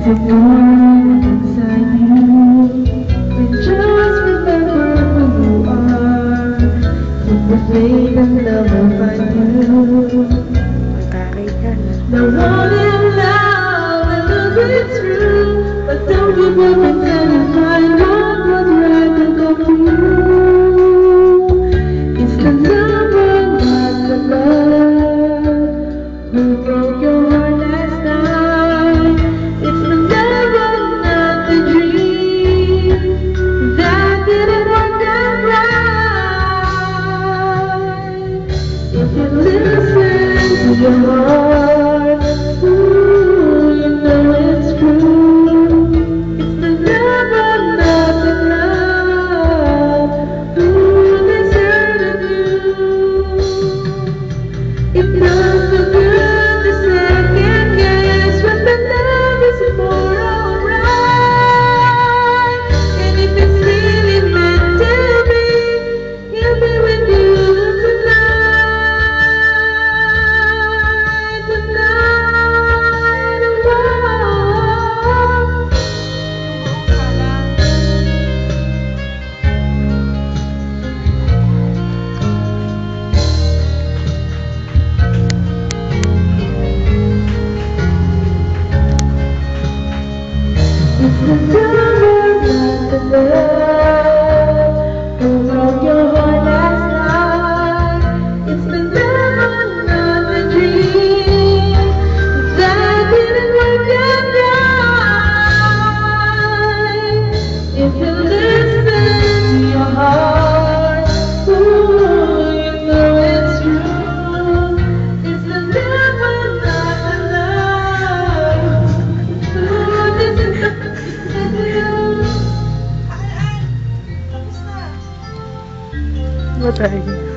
to know inside you. And just remember who you are. Keep the faith and love will find you. The one in love and love is true. But don't give up until you find out what's right and go for you. It's the lover, not the love, who broke your heart last night. It's the lover, not the dream, that didn't work out right. If you listen to your heart, ooh, you know it's true. It's the lover, not the love, ooh, that's hurting you. It feels so good to second guess when the love is more alright. And if it's really meant to be, he'll be with you tonight. It's the lover, not the love, who broke your heart last night. It's the lover, not the dream, that didn't work out right. If you listen to your heart, ooh, you know it's true. It's the lover, not the love, ooh, this is the What are you?